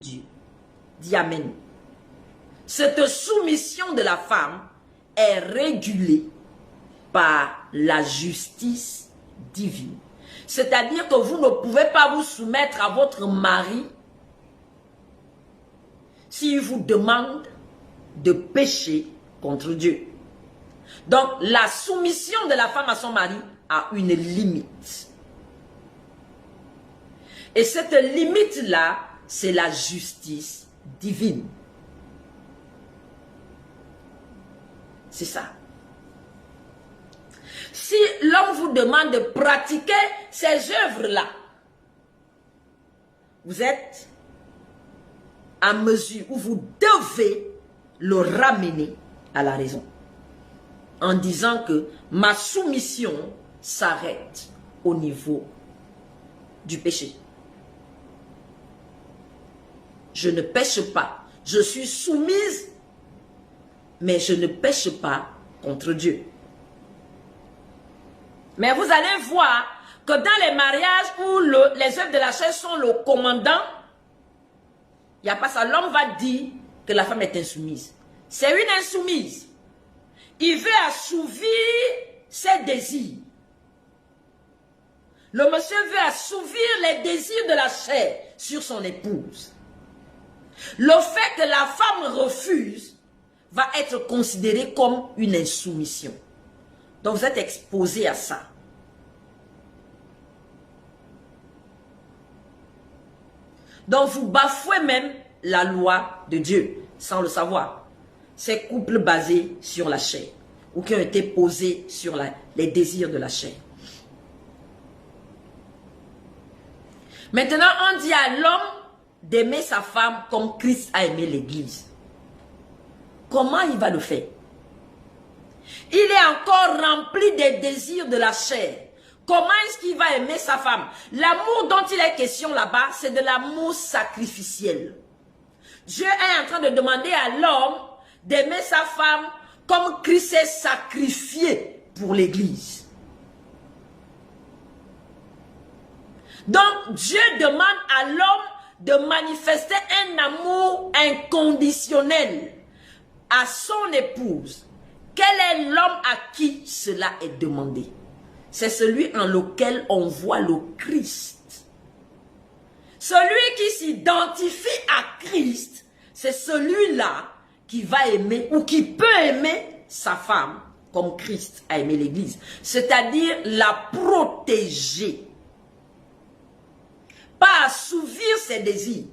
Dieu. Dis Amen. Cette soumission de la femme est régulée par la justice divine. C'est-à-dire que vous ne pouvez pas vous soumettre à votre mari s'il vous demande de pécher contre Dieu. Donc, la soumission de la femme à son mari a une limite. Et cette limite-là, c'est la justice divine. C'est ça. Si l'homme vous demande de pratiquer ces œuvres-là, vous êtes à mesure où vous devez le ramener à la raison. En disant que ma soumission s'arrête au niveau du péché. Je ne pêche pas. Je suis soumise, mais je ne pêche pas contre Dieu. Mais vous allez voir que dans les mariages où les œuvres de la chair sont le commandant, il n'y a pas ça. L'homme va dire que la femme est insoumise. C'est une insoumise. Il veut assouvir ses désirs. Le monsieur veut assouvir les désirs de la chair sur son épouse. Le fait que la femme refuse va être considéré comme une insoumission. Donc vous êtes exposé à ça. Donc vous bafouez même la loi de Dieu sans le savoir. Ces couples basés sur la chair ou qui ont été posés sur les désirs de la chair. Maintenant, on dit à l'homme d'aimer sa femme comme Christ a aimé l'église. Comment il va le faire? Il est encore rempli des désirs de la chair. Comment est-ce qu'il va aimer sa femme? L'amour dont il est question là-bas, c'est de l'amour sacrificiel. Dieu est en train de demander à l'homme d'aimer sa femme comme Christ s'est sacrifié pour l'église. Donc, Dieu demande à l'homme de manifester un amour inconditionnel à son épouse. Quel est l'homme à qui cela est demandé? C'est celui en lequel on voit le Christ. Celui qui s'identifie à Christ, c'est celui-là qui va aimer ou qui peut aimer sa femme comme Christ a aimé l'église. C'est-à-dire la protéger. Pas assouvir ses désirs,